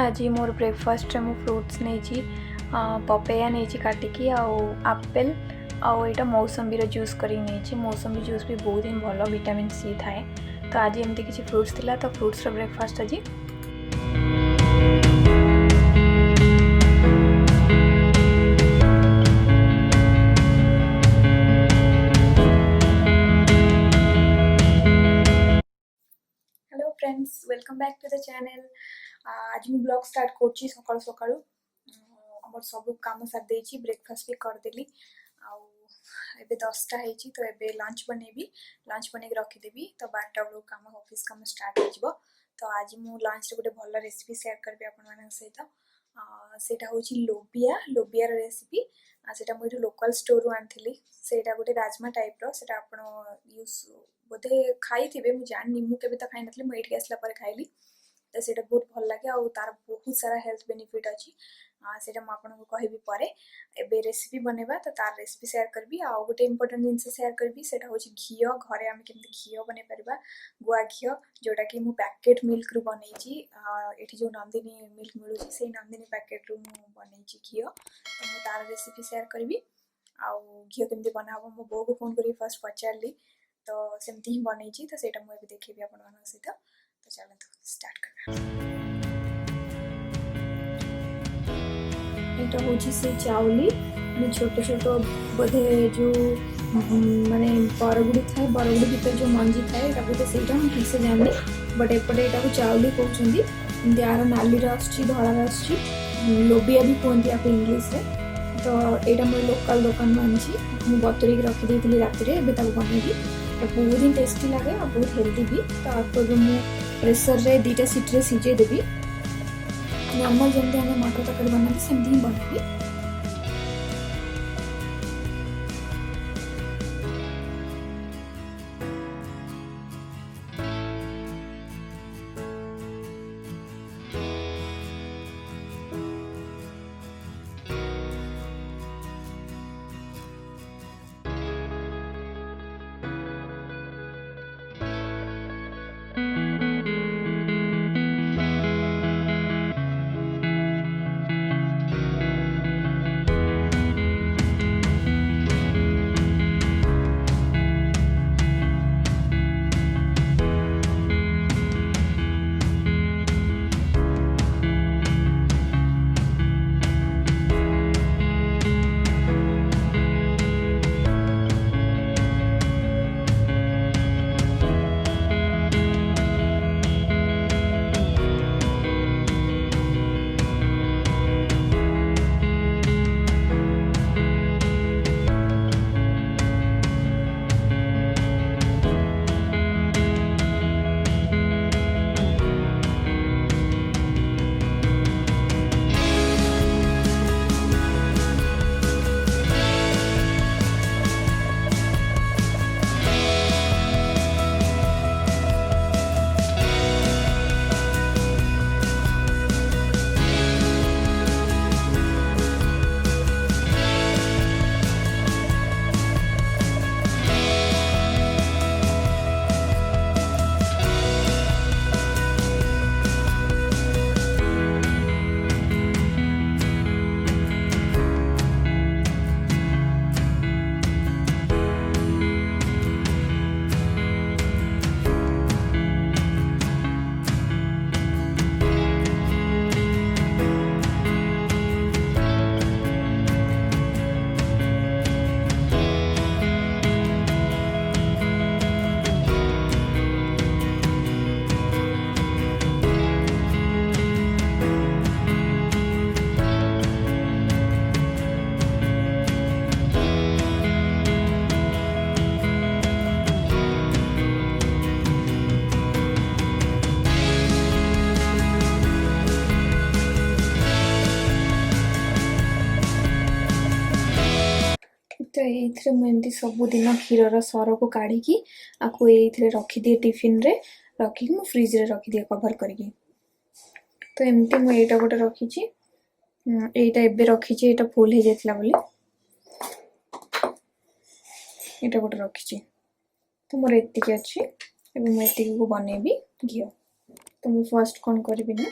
आज मोर ब्रेकफास्ट मु फ्रुट्स नहीं पपया नहीं काटिकी आपेल आईटा मौसमी जूस कर मौसमी जूस भी बहुत ही भल विटामिन सी थाए। तो आज एमती किसी फ्रुट्स थिला तो फ्रुट्स ब्रेकफास्ट आज hello friends welcome back to the channel. आज मु ब्लॉग स्टार्ट कर सकाळु सकाळु हमर सब काम सार देछि ब्रेकफास्ट भी करदेली एबे 10टा हेछि तो एबे लंच बनेबी लंच बने के रखिदेबी तो 12टा बेलू काम ऑफिस काम स्टार्ट हो। तो आज मु लंच रे गोटे भल रेसिपी शेयर करबी आपन मानक सहित सेटा होछि लोबिया रेसिपी सेटा मु लोकल स्टोर रु आनथिली। सेटा गोटे राजमा टाइप रो सेटा आपन यूज बोधे खाई थे मुझे जानी मु केबे तो खाई नथली मु एठी आसला पर खाइली तो सेटा बहुत भल लागे और तार बहुत सारा हेल्थ बेनिफिट अछि सेटा मु आपन को कहबी परे। एबे रेसिपी बनेबा तो तार रेसिपी शेयर करबी आ गोटे इंपोर्टेंट जिंस शेयर करबी सेटा होछि घियो घरे हम केमति घियो बने परबा गुआ घियो जोटा कि मु पैकेट मिल्क रु बनेछि एठी जो नंदिनी मिल्क मिलु छी से नंदिनी पैकेट रु मु बनेछि घियो तो मु तार रेसिपी शेयर करबी आ घियो केमति बनाबो मु बो को फोन करी फर्स्ट पचारली तो सेमती ही बन तो सेटा मुझे देखी आप सहित। तो चलते स्टार्ट कर से चाउली मैं छोट छोट बोधे जो माने बरगुड़ी थाए बरगुड़ी भीतर जो मंजी थाए बोधे से ठीक से जानी बट एपटे यहाँ चाउली कहते यार नाली धड़ा लोबिया भी कहते आप इंग्लीश रे। तो यहाँ मुझे लोकल दुकान आनी बतुरी रखी राति बनैबी बहुत ही टेस्टी लगे और बहुत हेल्दी भी। तो आपको मुझे प्रेसर रे 2टा सीटी सीझे देवी नॉर्मल जमी आम मटर तरकारी बनाते सेमती ही बनैबी। तो ये मुझे सबुदिन क्षीर सर को काढ़ी आपको ये रखिदिए टिफिन रे रखी फ्रिज रे रखिदिए कवर करके। तो एमती मुझे गोटे रखी एटा एबे रखी एटा फुल हो जाता बोली एटा गोटे रखी। तो मोर एतिक अच्छी एबे मुझे को बनैबी घी। तो मुझे फर्स्ट कौन करी ना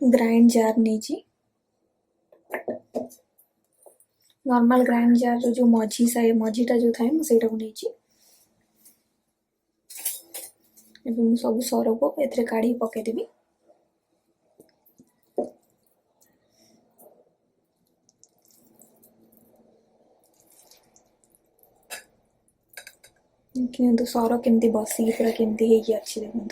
ग्राइंड जार नहीं, नॉर्मल ग्राइंड जार जो मझीटा जो थाए मुझे नहीं। सब सर को ए काढ़ी पकईदेवी। देखो सर केमती बसिक पूरा केमती अच्छी देखो।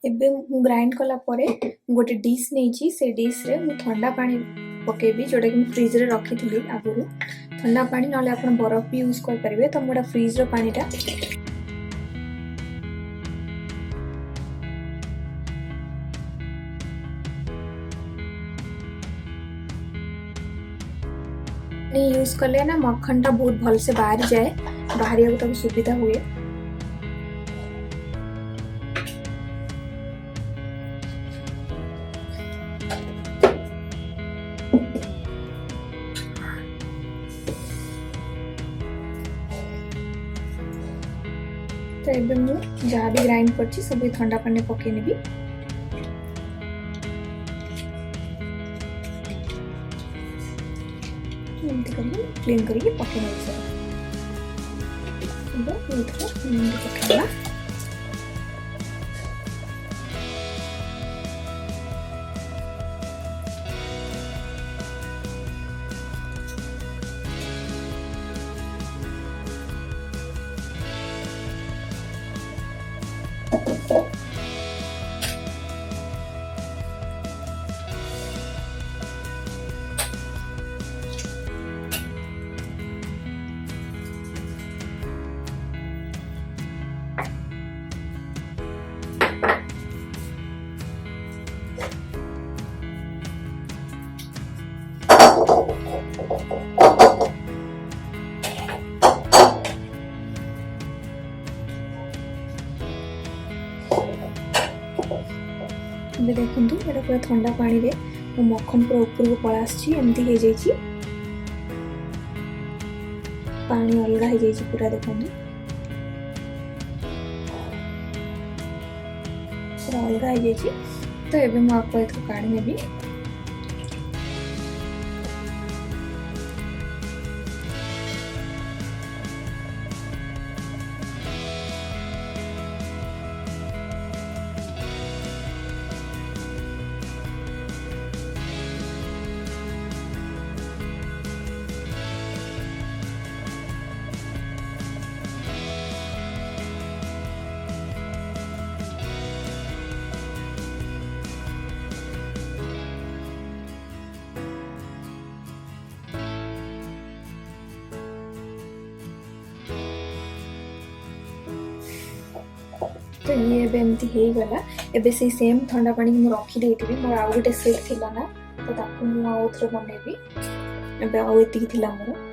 एबे मु ग्राइंड कला परे गोटे डिश नहीं से डिश रे मु ठंडा पानी पकेबी जोटा कि फ्रिज रे रखी थी आगुरी। ठंडा पानी ना आप बरफ भी यूज कर पारे तो मोटा फ्रिज रो पानीटा यूज कले ना मक्खन टा बहुत भल से बाहर जाए, बाहर सुविधा हुए। तो एबे मु जहाँ भी ग्राइंड करछि सब ठंडा पानी पके नेबी। एमती करके क्लीन करके पके नेबी सर। एबे एथरे एमती पकेला। ଏବେ ଦେଖନ୍ତୁ ଏଇଟା ପୁରା ଥଣ୍ଡା ପାଣିରେ ମୋ ମଖନ ପୁରା ଉପରକୁ ପଳେଇ ଆସିଛି। ଏମିତି ହେଇଯାଇଛି, ପାଣି ଅଲଗା ହେଇଯାଇଛି ପୁରା। ଦେଖନ୍ତୁ ପୁରା ଅଲଗା ହେଇଯାଇଛି। ତ ଏବେ ମୁଁ ଆକୁ ଏଥିରୁ କାଢ଼ି ନେବି। तो ये एबे एमती हो गला। एबे से सेम ठंडा पानी मु रखी देइथिबी। मोर आउ गोटे सेट थिला ना, तो ताकू मु आउ थरे बनेबी। एबे आउ एतिकी थिला मोर।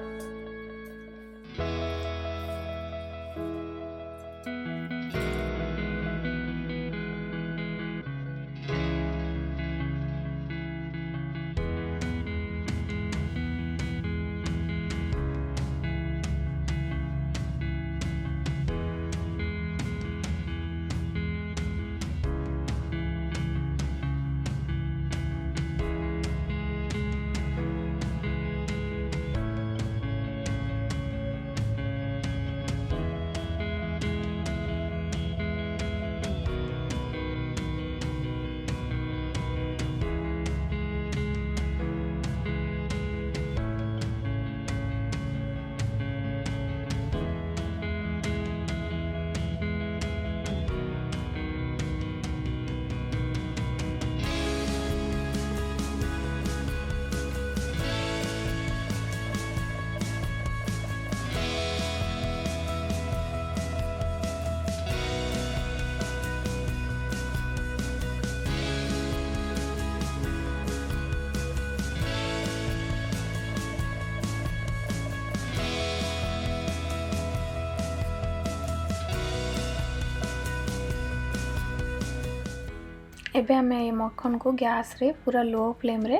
एबे आमे मक्खन को गैस रे पूरा लो फ्लेम रे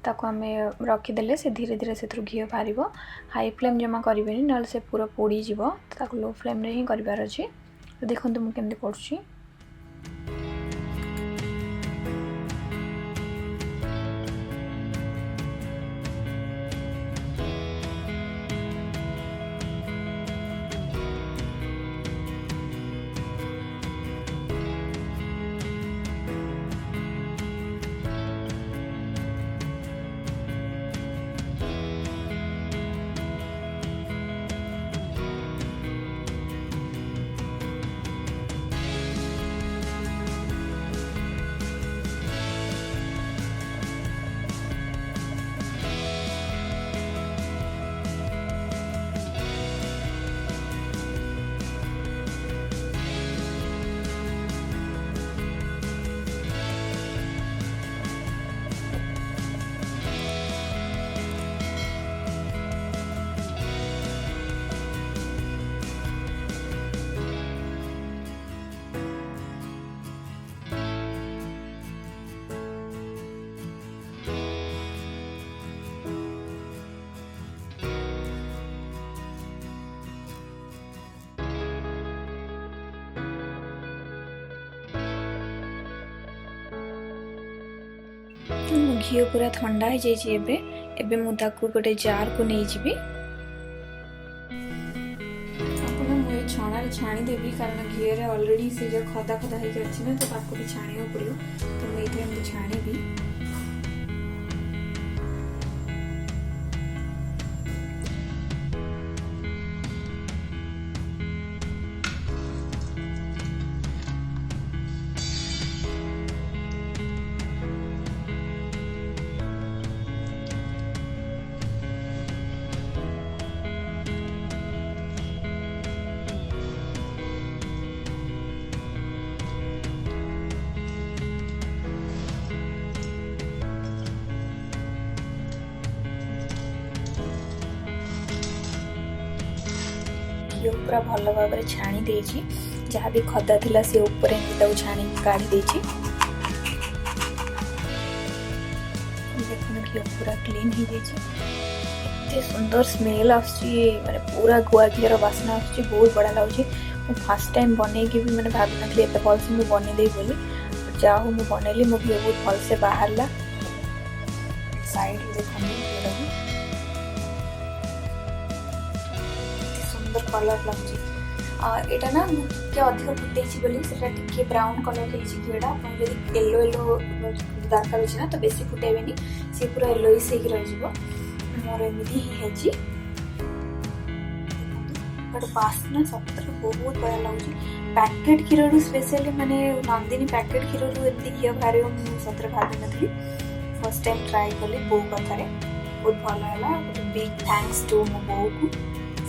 ताको आमे रखीदेले से धीरे धीरे से घी बाहर। हाई फ्लेम जमा करें ना से पूरा पोड़ी जीव। ताको लो फ्लेम रे ही करार अच्छे। देखो मुझे केमती पड़ुछि। घी पूरा ठंडा हो जाइए। एबे मु ताकू गोटे जार को नहीं जीवी। मुझे छणा छाणी देवी कारण घी रे ऑलरेडी से जो खदा खदा हो जाए ना, तो ताकू भी छाणिया पड़ो। तो मुझे छाणी। घी पूरा भल भाव में छाणी देछि जहाँ भी खदा थिला से ऊपर एमती छाणी काढ़ी देछि। देखो घी पूरा क्लीन हो जाए, सुंदर स्मेल आसुची माने पूरा गुआ घीर बास्ना आसुची, बहुत बड़ा लगुच। फर्स्ट टाइम बन भी मैंने भाभी नी एत भल से मुझे बनईदे बोली, जा हूँ मुझे बनैली मो घी बहुत भल से बाहर साइड देखो सुंदर कलर लगुच। यहाँ ना मुझे अधिक फुटे बोली टे ब्राउन कलर घीटा जब येलो येलो दरकार अच्छे ना तो बेसी फुटेबे सी पूरा येलोइस हो मोर एमती ही बट बास्ना सतर बहुत बड़ा लगुच। पैकेट क्षीर स्पेशली माने नंदिनी पैकेट क्षीर एमती घी बाहर सतर भावी नी, फर्स्ट टाइम ट्राए कली बो कथार बहुत भल है। बिग थैंक्स टू मो बो को,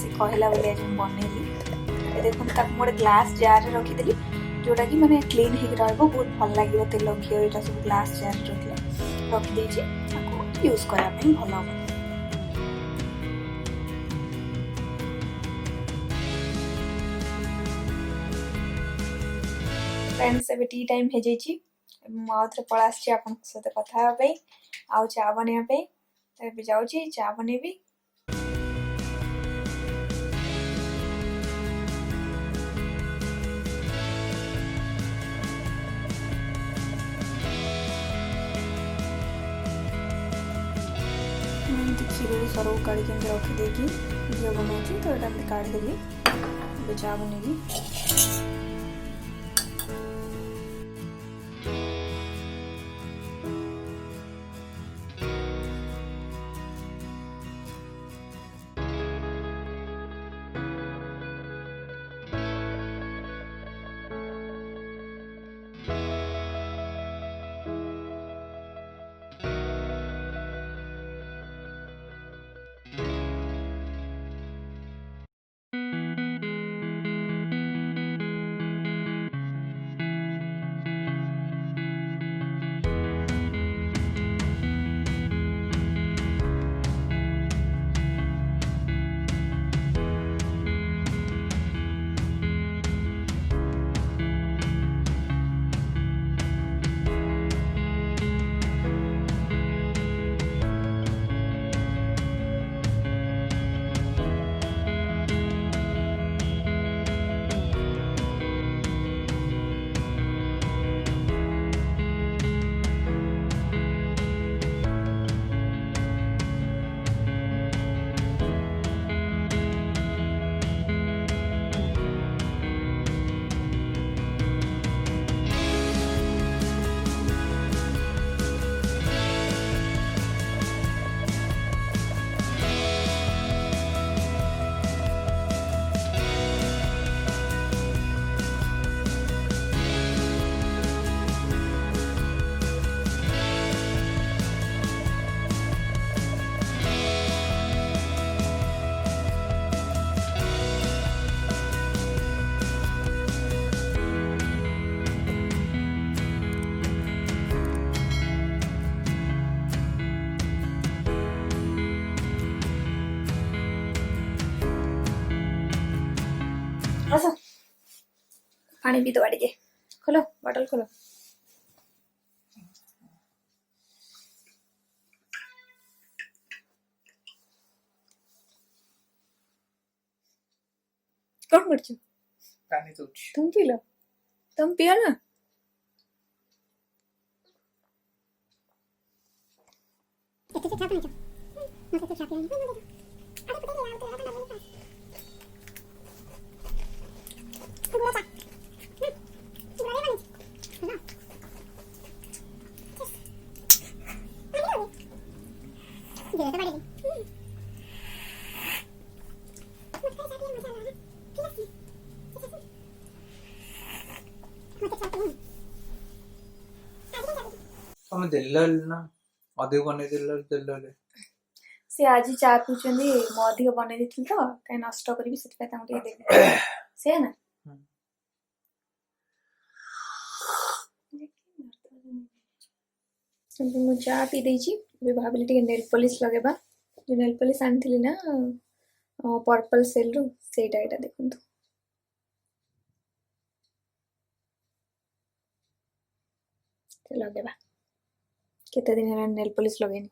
सी कहला बोली आज बनैली। देखो गोटे ग्लास जार रे रखीदेली जोटा कि मैंने क्लीन हो बहुत भल लगे तेल घी यहाँ सब ग्लास जार रखी यूज करने भल हम। फ्रेंड्स एबे टी टाइम हो जाइए, मुझे पड़ा आप सहित कथा आउ चा बनवाई तो जाऊँगी चा बनैबी। क्षीर सरु काढ़ी रखीदे घी बनाऊँ तो यहाँ काढ़ीदेली चा बनैबी। पानी पी दो बाड़ी के, खोलो बॉटल खोलो। कौन करछु? पानी तो तुम पी लो, तुम पियो ना। तुम दिल्ला ना अधिक बने दिल्ला से आज चा पीछे मो अधिक बन दी तो कहीं नष्ट करी से ना मुझे चा पी देची भाविली टे नेल पॉलिश लगेबा जो नेल पॉलिश आनी ना पर्पल सेल रु सेटा एटा देखंतु से लगेबा केते दिन हेला नेल पॉलिश लगेनी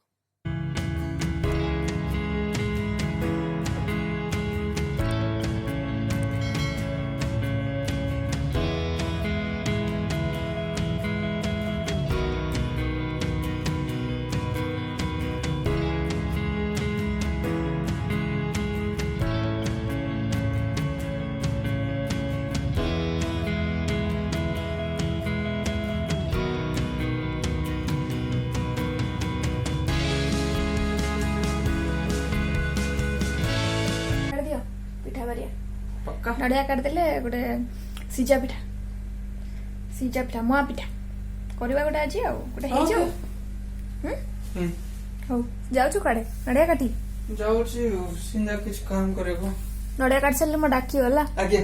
कर दियो पिठा बरिया पक्का नड़िया काट देले गोटे सिजा पिठा मुआ पिठा करवा गोटे आज आ गोटे हे जाऊ हौ जाऊ काड़े नड़िया काटी जाऊची सिंधा किछ काम करेबो नड़िया काट सारे मो डाकी गला आगे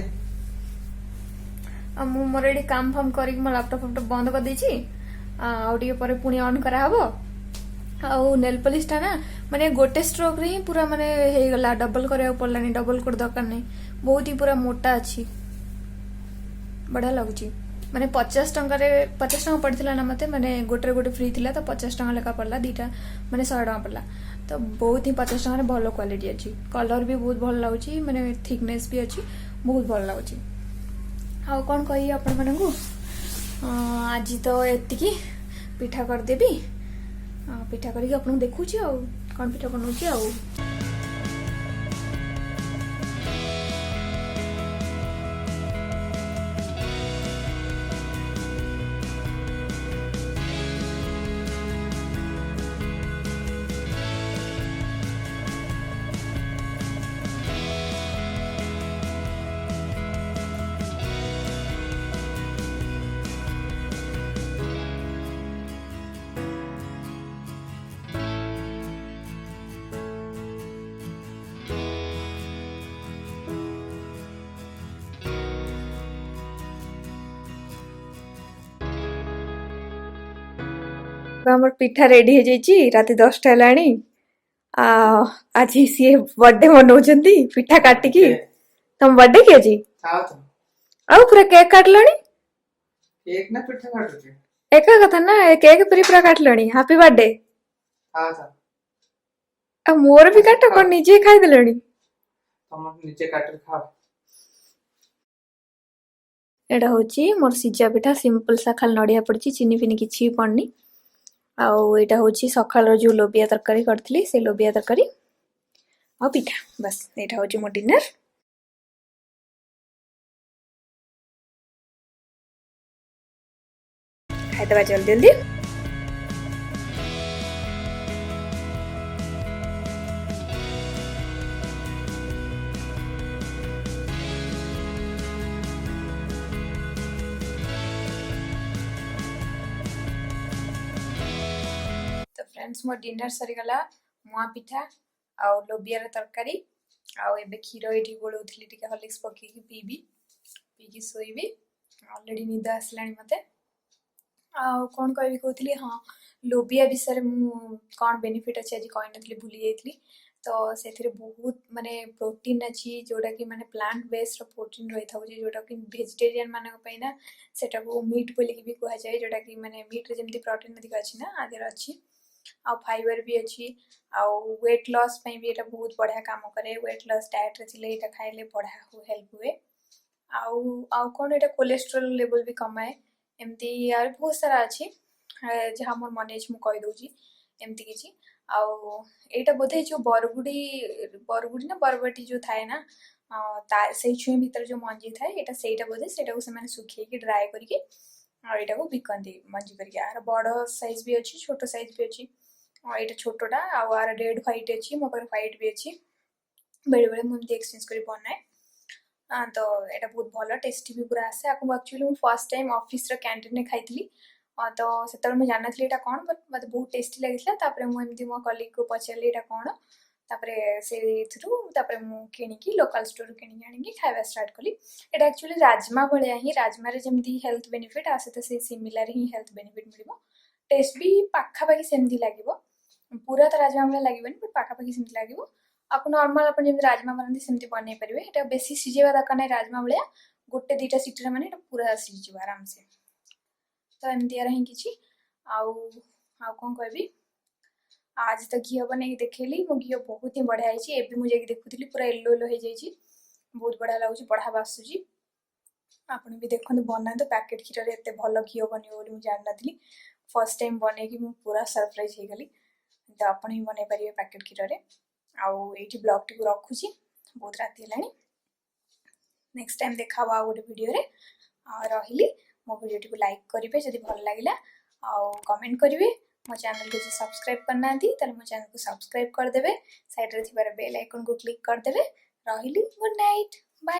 मु मोर एडी काम फाम करिक मो लैपटॉप बंद कर देछि आउ टिके परे पुणी ऑन करा हबो आउ नेल पॉलिश टा ना माने गोटे स्ट्रोक रे ही पूरा माने हे गला डबल करिया पड़लानी डबल कोड दरकार नहीं बहुत ही पूरा मोटा अच्छी बढ़िया लगुची माने 50 टंका पड़ता ना मते माने गोटे फ्री थिला तो 50 टंका लेखा पड़ला दीटा माने 100 टंका पड़ला तो बहुत ही 50 टंका भल क्वालिटी अच्छी कलर भी बहुत भल लगुची माने थिकनेस भी अच्छी बहुत भल लगुची आ कौन कही आपण मानू आज तो एतिकी पिठा करदेवी पिठा करके आपन देखुची आ कौन पिठा बनाऊची आ हमर पिठा रेडी हो जाइए रात 10टा हेलाणी आज सी बर्थडे मनौछंती पिठा काटिकी तुम बर्थडे के जी खाओ तुम आ पूरा केक काटलणी केक ना पिठा काटुची एका कथा ना केक पूरा काटलणी हैप्पी बर्थडे हां था आ मोर भी काट कोन निजे खाइ देलणी तुम नीचे काट खाओ एडा होची मोर सिजा पिठा सिंपल सा खाल नडिया पड़ची चीनी फिनी किछि पड़नी आउ एटा होची सकाळ जो लोबिया तरकारी करथली से लोबिया तरकारी आ पिठा बस एटा होची मो डिनर खाइ दबा जल्दी जल्दी फ्रेंड्स मो डिनर सरीगला मुआ पिठा आउ लोबियार तरकारी आउ एबे क्षीर एठी गोळौथली टिके हॉर्लिक्स पकेकी पीकी सोईबी ऑलरेडी निद आसलानी मते आउ कोन कहबी कहतली हां लोबिया विषय मु कोन बेनिफिट अछि आज कहि नथली भूली जाइतली तो सेथिरे बहुत माने प्रोटीन अछि जोडा कि माने प्लांट बेस्ड प्रोटीन रही था जोडा कि वेजिटेरियन माने पई ना सेटा को मीट बोली भी कहा जाय जोडा कि माने मीट रे जेमति प्रोटीन अधिक अछि ना आदेर अछि आ फाइबर भी अच्छी आउ वेट लॉस पे भी एटा बहुत बढ़िया काम करे वेट लॉस डाइट रे चिले एटा खाइले बढ़िया हो हेल्प हुए आउ आउ कोन एटा कोलेस्ट्रॉल लेवल भी कमाए एमती यार बहुत सारा अच्छी जहाँ मोर मनेज मु कहि दोजी एमती किछि आउ एटा बोधे जो बरगुडी ना बरबटी जो थाए ना से छुई भीतर जो मंजी थाए एटा सेटा बोधे सेटा को से माने सुखी के ड्राई करके और एटा को बिकंदी मंजी करके यार बड़ साइज भी अच्छी छोट साइज भी अच्छी और एटा छोटटा आर रेड व्हाइट अच्छी मो पर व्हाइट भी अच्छी बेले बेले मुझे एक्सचेंज कर बनाए तो एटा बहुत भल टेस्टी भी पूरा आसे आपको एक्चुअली मुझे फर्स्ट टाइम ऑफिस रो कैंटीन में खाइली तो से मुझे जान नी एटा कौन बट मत बहुत टेस्टी लगी मुझे मो कलिग को पचारि एटा कौन तापरे से तापरे मु किनिकी लोकल स्टोर किनिकी आनिकी खाଇବା स्टार्ट कली एटा एक्चुअली राजमा भलिया ही राजमा रे जेमती हेल्थ बेनिफिट आसे तो से सिमिलर ही हेल्थ बेनिफिट मिलिबो टेस्ट भी पाखा पाखी सेमती लागिबो पूरा तो राजमा भलिया लागिबनी बट पाखा पाखी सेमती लागिबो आप नॉर्मल अपन जमी राजमा बनाते सेमती बन पारे। ये बेसी सीझेवा दरकार नहीं राजमा भाया गोटे दुईटा सीटी मैंने पूरा सीझ आराम से। तो एमती ही किसी आउ कौन कहबी आज तो घी बनई देखली मो घी बहुत ही बढ़िया है। एबी मुझे देखुली पूरा येलो येलो हो जाइए बहुत बढ़िया लगुच बढ़िया बासुची। आप भी देखते बनाते पैकेट क्षीर एत भल घी बन मुझे जान नी फर्स्ट टाइम बनई पूरा सरप्राइज हो गली। तो आप भी बन पारे पैकेट क्षीर आउ ये ब्लॉग टी रखुची बहुत राति है। नेक्स्ट टाइम देखा आउ गोटे वीडियो रे रही मो वीडियो टी लाइक करेंगे जब भल लगे आउ कमेंट करेंगे। मो चैनल को जो सब्सक्राइब करना मो चैनल को सब्सक्राइब करदे साइड रे बेल आइकन को क्लिक करदे रही गुड नाइट।